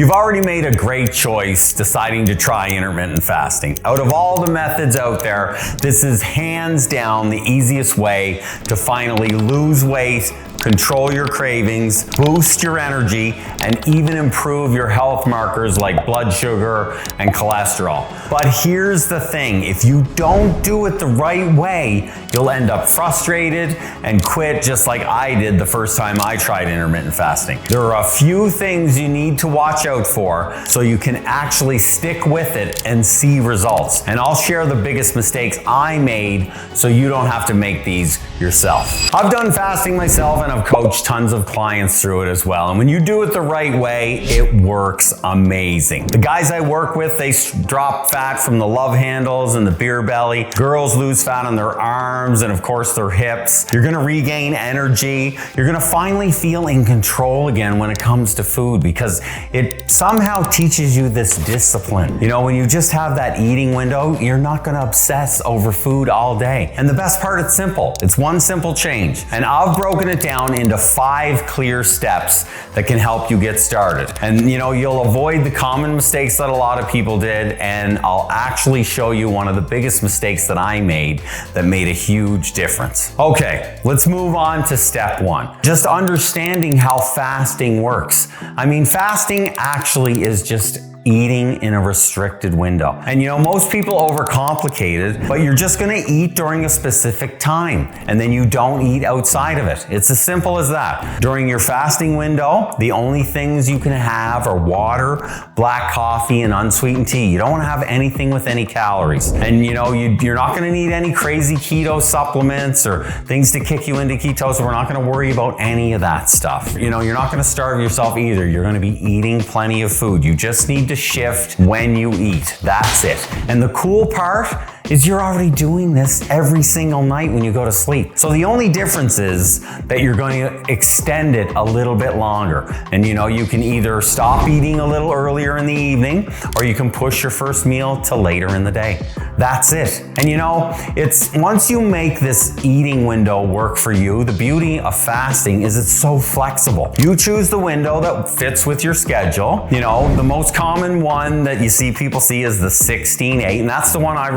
You've already made a great choice deciding to try intermittent fasting. Out of all the methods out there, this is hands down the easiest way to finally lose weight, control your cravings, boost your energy, and even improve your health markers like blood sugar and cholesterol. But here's the thing, if you don't do it the right way, you'll end up frustrated and quit just like I did the first time I tried intermittent fasting. There are a few things you need to watch out for so you can actually stick with it and see results. And I'll share the biggest mistakes I made so you don't have to make these yourself. I've done fasting myself and I've coached tons of clients through it as well. And when you do it the right way, it works amazing. The guys I work with, they drop fat from the love handles and the beer belly. Girls lose fat on their arms and of course their hips. You're gonna regain energy. You're gonna finally feel in control again when it comes to food because it somehow teaches you this discipline. You know, when you just have that eating window, you're not gonna obsess over food all day. And the best part, it's simple. It's one simple change. And I've broken it down into 5 clear steps that can help you get started. And you know, you'll avoid the common mistakes that a lot of people did, and I'll actually show you one of the biggest mistakes that I made that made a huge difference. Okay, let's move on to step 1. Just understanding how fasting works. I mean, fasting actually is just eating in a restricted window. And you know, most people overcomplicate it, but you're just gonna eat during a specific time, and then you don't eat outside of it. It's as simple as that. During your fasting window, the only things you can have are water, black coffee, and unsweetened tea. You don't wanna have anything with any calories. And you know, you're not gonna need any crazy keto supplements or things to kick you into ketosis. We're not gonna worry about any of that stuff. You know, you're not gonna starve yourself either. You're gonna be eating plenty of food. You just need to shift when you eat. That's it. And the cool part is you're already doing this every single night when you go to sleep. So the only difference is that you're going to extend it a little bit longer. And you know, you can either stop eating a little earlier in the evening, or you can push your first meal to later in the day. That's it. And you know, it's once you make this eating window work for you, the beauty of fasting is it's so flexible. You choose the window that fits with your schedule. You know, the most common one that you see people see is the 16-8, and that's the one I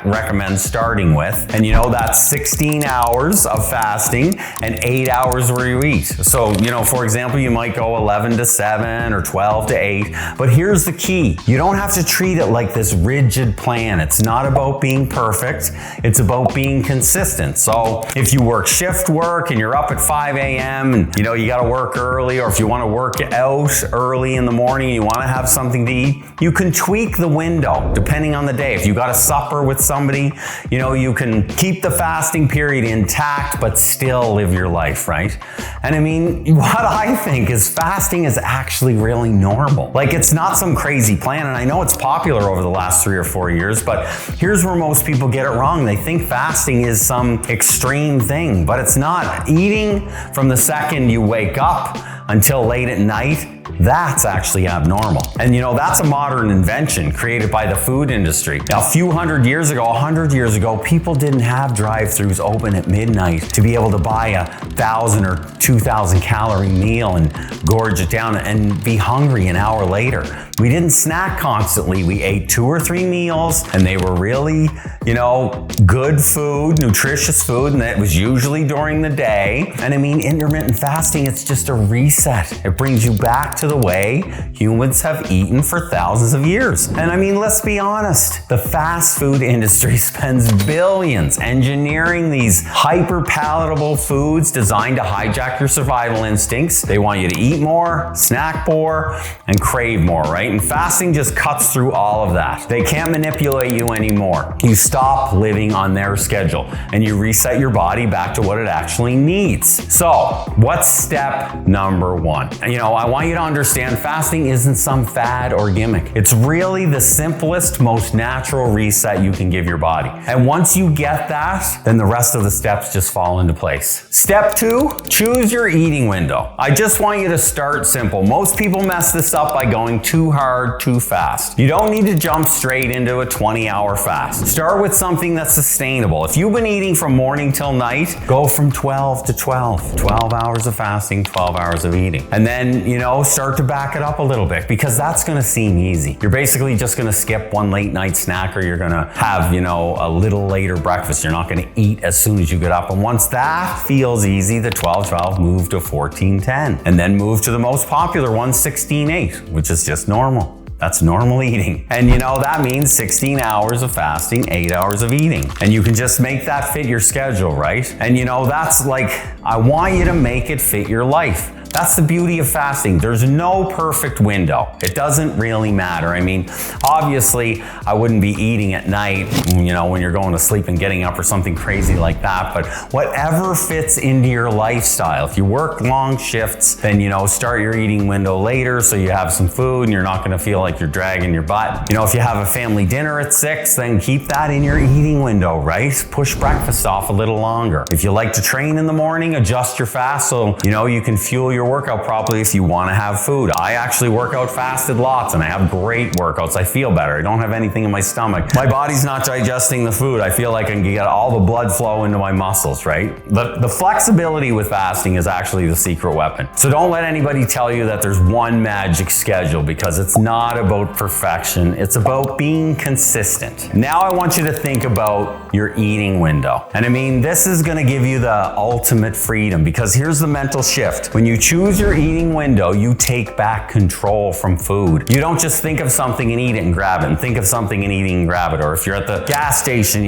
recommend starting with. And you know, that's 16 hours of fasting and 8 hours where you eat. So, you know, for example, you might go 11 to 7 or 12 to 8. But here's the key. You don't have to treat it like this rigid plan. It's not about being perfect. It's about being consistent. So if you work shift work and you're up at 5 a.m. and you know, you got to work early, or if you want to work out early in the morning, you want to have something to eat, you can tweak the window depending on the day. If you got a supper with somebody, you know, you can keep the fasting period intact, but still live your life, right? And I mean, what I think is fasting is actually really normal. Like, it's not some crazy plan. And I know it's popular over the last 3 or 4 years, but here's where most people get it wrong. They think fasting is some extreme thing, but it's not. Eating from the second you wake up until late at night, that's actually abnormal. And you know, that's a modern invention created by the food industry. Now, a few 100 years ago, people didn't have drive-thrus open at midnight to be able to buy a 1,000 or 2,000 calorie meal and gorge it down and be hungry an hour later. We didn't snack constantly. We ate 2 or 3 meals, and they were really, you know, good food, nutritious food, and that was usually during the day. And I mean, intermittent fasting, it's just a reset. It brings you back to the way humans have eaten for thousands of years. And I mean, let's be honest, the fast food industry spends billions engineering these hyper palatable foods designed to hijack your survival instincts. They want you to eat more, snack more, and crave more, right? And fasting just cuts through all of that. They can't manipulate you anymore. You stop living on their schedule and you reset your body back to what it actually needs. So, what's step number 1? You know, I want you to understand fasting isn't some fad or gimmick. It's really the simplest, most natural reset you can give your body. And once you get that, then the rest of the steps just fall into place. Step 2, choose your eating window. I just want you to start simple. Most people mess this up by going too hard, too fast. You don't need to jump straight into a 20-hour fast. Start with something that's sustainable. If you've been eating from morning till night, go from 12 to 12. 12 hours of fasting, 12 hours of eating. And then, you know, start start to back it up a little bit, because that's gonna seem easy. You're basically just gonna skip one late night snack, or you're gonna have, a little later breakfast. You're not gonna eat as soon as you get up. And once that feels easy, the 12-12, move to 14-10. And then move to the most popular one, 16-8, which is just normal. That's normal eating. And that means 16 hours of fasting, 8 hours of eating. And you can just make that fit your schedule, right? And that's like, I want you to make it fit your life. That's the beauty of fasting. There's no perfect window. It doesn't really matter. I mean, obviously, I wouldn't be eating at night, when you're going to sleep and getting up or something crazy like that. But whatever fits into your lifestyle. If you work long shifts, then, start your eating window later so you have some food and you're not going to feel like you're dragging your butt. If you have a family dinner at 6, then keep that in your eating window, right? Push breakfast off a little longer. If you like to train in the morning, adjust your fast so, you can fuel your workout properly if you want to have food. I actually work out fasted lots and I have great workouts. I feel better. I don't have anything in my stomach. My body's not digesting the food. I feel like I can get all the blood flow into my muscles, right? The flexibility with fasting is actually the secret weapon. So don't let anybody tell you that there's one magic schedule, because it's not about perfection. It's about being consistent. Now I want you to think about your eating window. And I mean, this is going to give you the ultimate freedom, because here's the mental shift. When you choose your eating window, you take back control from food. You don't just think of something and eat it and grab it, and think of something and eat it and grab it. Or if you're at the gas station,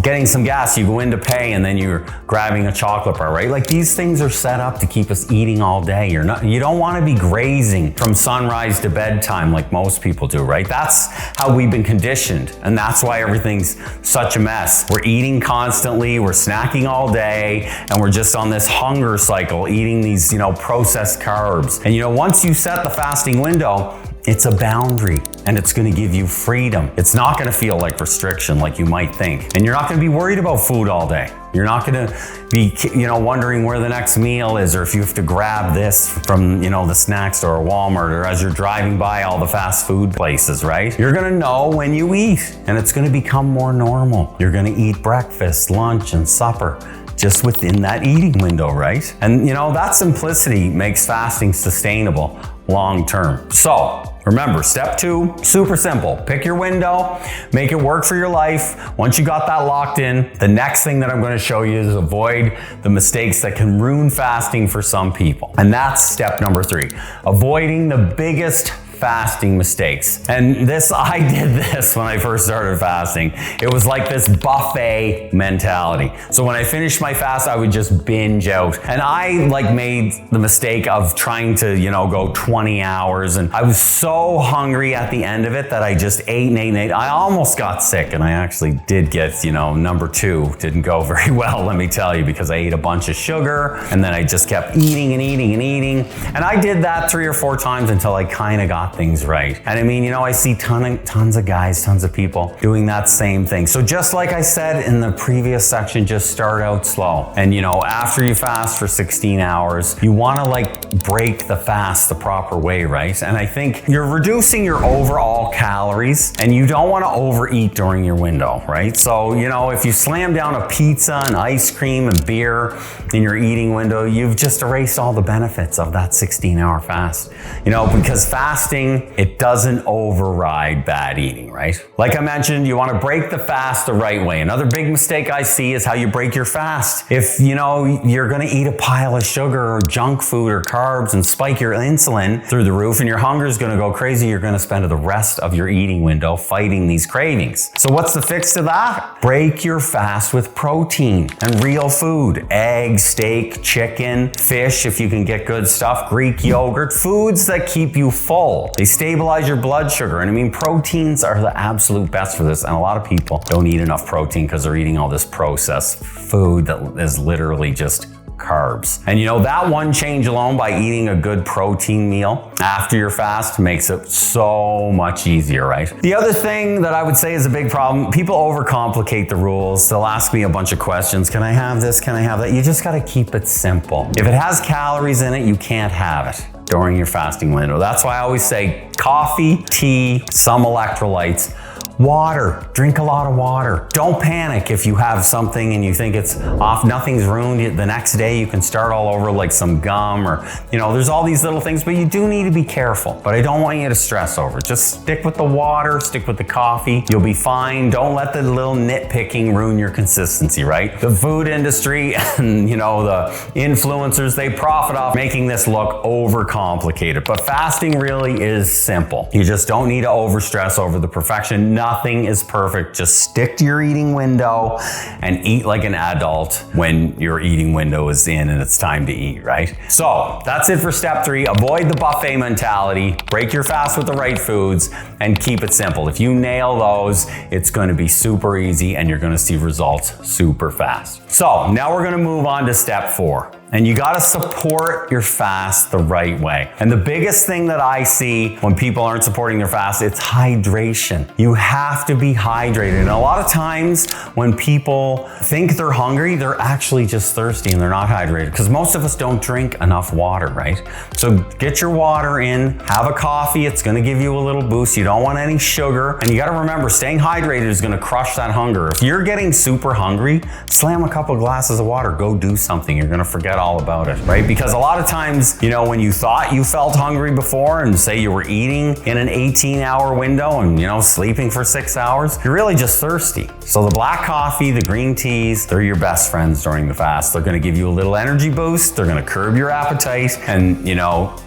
getting some gas, you go in to pay and then you're grabbing a chocolate bar, right? Like, these things are set up to keep us eating all day. You don't want to be grazing from sunrise to bedtime like most people do, right? That's how we've been conditioned. And that's why everything's such a mess. We're eating constantly, we're snacking all day, and we're just on this hunger cycle, eating these, processed carbs. And once you set the fasting window, it's a boundary, and it's going to give you freedom. It's not going to feel like restriction like you might think. And you're not going to be worried about food all day. You're not going to be, wondering where the next meal is, or if you have to grab this from, the snack store or Walmart, or as you're driving by all the fast food places, right? You're going to know when you eat, and it's going to become more normal. You're going to eat breakfast, lunch, and supper just within that eating window, right? And that simplicity makes fasting sustainable long term. So remember, step 2, super simple. Pick your window, make it work for your life. Once you got that locked in, the next thing that I'm going to show you is avoid the mistakes that can ruin fasting for some people. And that's step number 3, avoiding the biggest fasting mistakes. And I did this when I first started fasting. It was like this buffet mentality. So when I finished my fast, I would just binge out. And I made the mistake of trying to, go 20 hours. And I was so hungry at the end of it that I just ate and ate and ate. I almost got sick, and I actually did get, number 2 didn't go very well, let me tell you, because I ate a bunch of sugar and then I just kept eating and eating and eating. And I did that 3 or 4 times until I kind of got things right. And I mean, I see tons of guys, tons of people doing that same thing. So just like I said in the previous section, just start out slow. And after you fast for 16 hours, you want to break the fast the proper way, right? And I think you're reducing your overall calories, and you don't want to overeat during your window, right? So, if you slam down a pizza and ice cream and beer in your eating window, you've just erased all the benefits of that 16-hour fast. Because fasting, it doesn't override bad eating, right? Like I mentioned, you want to break the fast the right way. Another big mistake I see is how you break your fast. If, you're going to eat a pile of sugar or junk food or carbs and spike your insulin through the roof, and your hunger is going to go crazy, you're going to spend the rest of your eating window fighting these cravings. So what's the fix to that? Break your fast with protein and real food. Eggs, steak, chicken, fish, if you can get good stuff, Greek yogurt, foods that keep you full. They stabilize your blood sugar. And I mean, proteins are the absolute best for this. And a lot of people don't eat enough protein because they're eating all this processed food that is literally just carbs. And that one change alone, by eating a good protein meal after your fast, makes it so much easier, right? The other thing that I would say is a big problem, people overcomplicate the rules. They'll ask me a bunch of questions. Can I have this? Can I have that? You just got to keep it simple. If it has calories in it, you can't have it during your fasting window. That's why I always say coffee, tea, some electrolytes, Water, drink a lot of water. Don't panic if you have something and you think it's off, nothing's ruined. The next day you can start all over like some gum or, there's all these little things, but you do need to be careful. But I don't want you to stress over it. Just stick with the water, stick with the coffee. You'll be fine. Don't let the little nitpicking ruin your consistency, right? The food industry and, the influencers, they profit off making this look overcomplicated. But fasting really is simple. You just don't need to overstress over the perfection. Nothing is perfect. Just stick to your eating window and eat like an adult when your eating window is in and it's time to eat, right? So that's it for step 3. Avoid the buffet mentality, break your fast with the right foods, and keep it simple. If you nail those, it's going to be super easy and you're going to see results super fast. So now we're going to move on to step 4. And you gotta support your fast the right way. And the biggest thing that I see when people aren't supporting their fast, it's hydration. You have to be hydrated. And a lot of times when people think they're hungry, they're actually just thirsty and they're not hydrated because most of us don't drink enough water, right? So get your water in, have a coffee, it's gonna give you a little boost. You don't want any sugar. And you gotta remember, staying hydrated is gonna crush that hunger. If you're getting super hungry, slam a couple glasses of water, go do something. You're gonna forget all about it, right? Because a lot of times, when you thought you felt hungry before and say you were eating in an 18-hour window and, sleeping for 6 hours, you're really just thirsty. So the black coffee, the green teas, they're your best friends during the fast. They're gonna give you a little energy boost, they're gonna curb your appetite, and,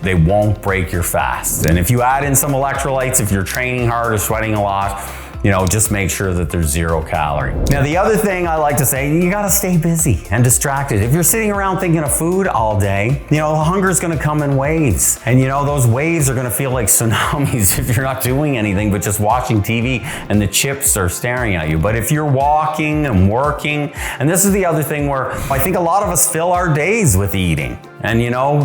they won't break your fast. And if you add in some electrolytes, if you're training hard or sweating a lot, just make sure that there's 0 calorie. Now, the other thing I like to say, you gotta stay busy and distracted. If you're sitting around thinking of food all day, hunger's gonna come in waves. And those waves are gonna feel like tsunamis if you're not doing anything but just watching TV and the chips are staring at you. But if you're walking and working, and this is the other thing where I think a lot of us fill our days with eating. And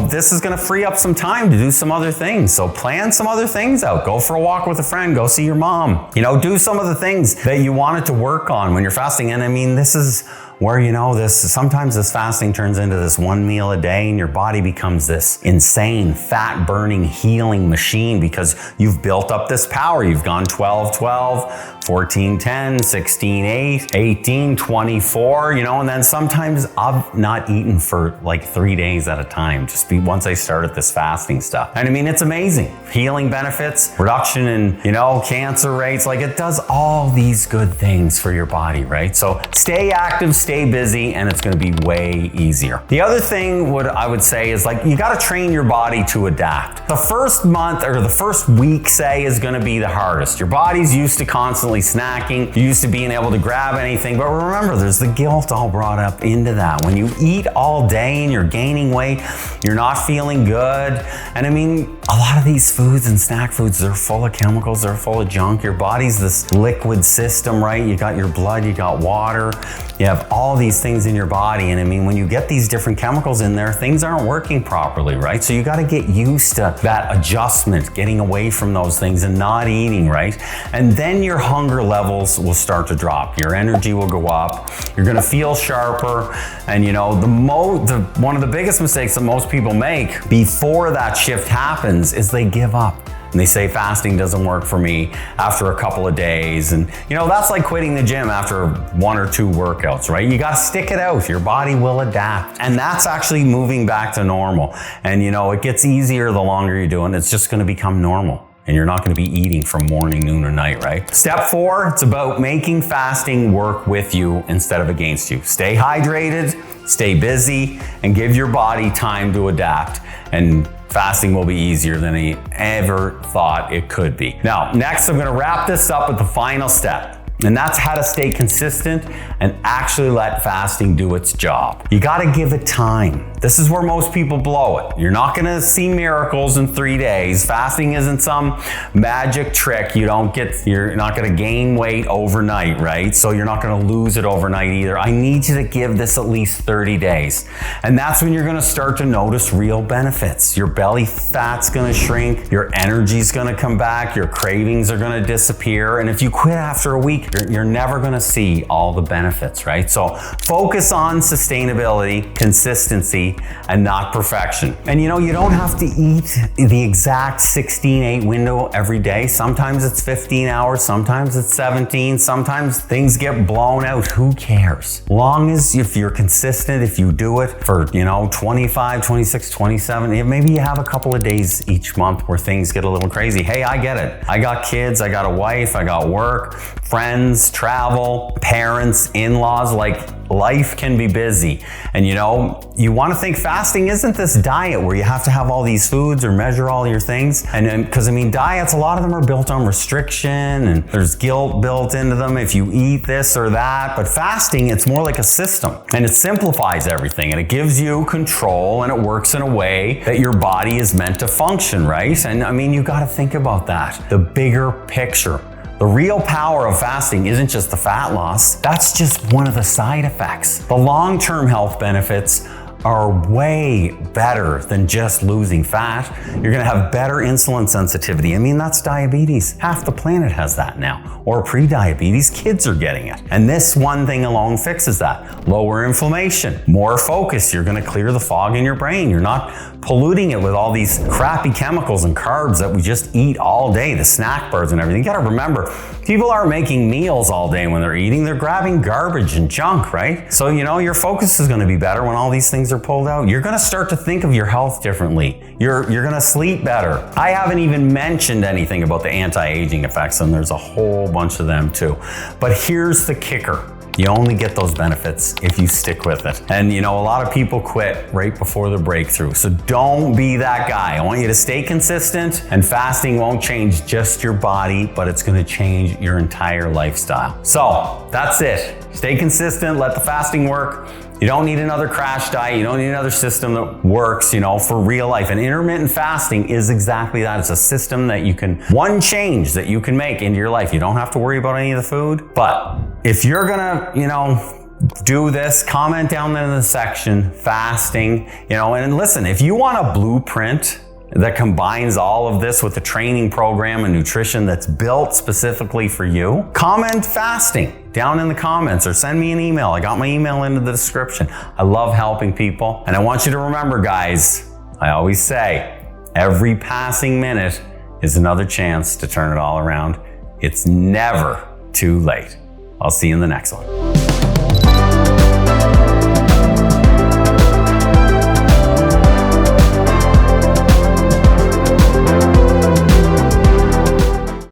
this is gonna free up some time to do some other things. So plan some other things out. Go for a walk with a friend, go see your mom. Do some of the things that you wanted to work on when you're fasting. And I mean, this is where, sometimes this fasting turns into this one meal a day and your body becomes this insane fat burning healing machine because you've built up this power. You've gone 12-12, 14-10, 16-8, 18-24, and then sometimes I've not eaten for like 3 days at a time, once I started this fasting stuff. And I mean, it's amazing. Healing benefits, reduction in, cancer rates, like it does all these good things for your body, right? So stay active, stay busy, and it's gonna be way easier. The other thing I would say is you gotta train your body to adapt. The first month or the first week, say, is gonna be the hardest. Your body's used to constantly snacking, you're used to being able to grab anything, but remember, there's the guilt all brought up into that. When you eat all day and you're gaining weight, you're not feeling good. And I mean, a lot of these foods and snack foods, they're full of chemicals, they're full of junk. Your body's this liquid system, right? You got your blood, you got water, you have all these things in your body. And I mean, when you get these different chemicals in there, things aren't working properly, right? So you got to get used to that adjustment, getting away from those things and not eating, right? And then your hunger levels will start to drop. Your energy will go up. You're going to feel sharper. And one of the biggest mistakes that most people make before that shift happens is they give up. And they say fasting doesn't work for me after a couple of days. And that's like quitting the gym after 1 or 2 workouts, right? You gotta stick it out. Your body will adapt. And that's actually moving back to normal. And it gets easier the longer you're doing it. It's just gonna become normal. And you're not gonna be eating from morning, noon, or night, right? Step 4, it's about making fasting work with you instead of against you. Stay hydrated, stay busy, and give your body time to adapt. And fasting will be easier than I ever thought it could be. Now, next, I'm gonna wrap this up with the final step. And that's how to stay consistent and actually let fasting do its job. You gotta give it time. This is where most people blow it. You're not gonna see miracles in 3 days. Fasting isn't some magic trick. You're not gonna gain weight overnight, right? So you're not gonna lose it overnight either. I need you to give this at least 30 days. And that's when you're gonna start to notice real benefits. Your belly fat's gonna shrink, your energy's gonna come back, your cravings are gonna disappear. And if you quit after a week, you're never gonna see all the benefits, right? So focus on sustainability, consistency, consistency and not perfection. And you know, you don't have to eat the exact 16-8 window every day. Sometimes it's 15 hours, sometimes it's 17, sometimes things get blown out. Who cares? Long as if you're consistent, if you do it for, you know, 25, 26, 27, maybe you have a couple of days each month where things get a little crazy. Hey, I get it. I got kids, I got a wife, I got work, friends, travel, parents, in-laws, like life can be busy. And you know, you want to think fasting isn't this diet where you have to have all these foods or measure all your things. And because I mean, diets, a lot of them are built on restriction and there's guilt built into them if you eat this or that. But fasting, it's more like a system and it simplifies everything and it gives you control and it works in a way that your body is meant to function, right? And I mean, you got to think about that. The bigger picture. The real power of fasting isn't just the fat loss, that's just one of the side effects. The long-term health benefits are way better than just losing fat. You're gonna have better insulin sensitivity. I mean, that's diabetes. Half the planet has that now. Or pre-diabetes, kids are getting it. And this one thing alone fixes that. Lower inflammation, more focus. You're gonna clear the fog in your brain. You're not polluting it with all these crappy chemicals and carbs that we just eat all day, the snack bars and everything. You gotta remember, people aren't making meals all day when they're eating. They're grabbing garbage and junk, right? So, you know, your focus is gonna be better when all these things are pulled out. You're gonna start to think of your health differently. You're gonna sleep better. I haven't even mentioned anything about the anti-aging effects, and there's a whole bunch of them too. But here's the kicker. You only get those benefits if you stick with it. And you know, a lot of people quit right before the breakthrough. So don't be that guy. I want you to stay consistent, and fasting won't change just your body, but it's gonna change your entire lifestyle. So that's it. Stay consistent, let the fasting work. You don't need another crash diet. You don't need another system that works, you know, for real life. And intermittent fasting is exactly that. It's a system that you can, one change that you can make into your life. You don't have to worry about any of the food. But if you're gonna, you know, do this, comment down in the section, fasting, you know, and listen, if you want a blueprint that combines all of this with a training program and nutrition that's built specifically for you, comment fasting down in the comments or send me an email. I got my email into the description. I love helping people. And I want you to remember, guys, I always say, every passing minute is another chance to turn it all around. It's never too late. I'll see you in the next one.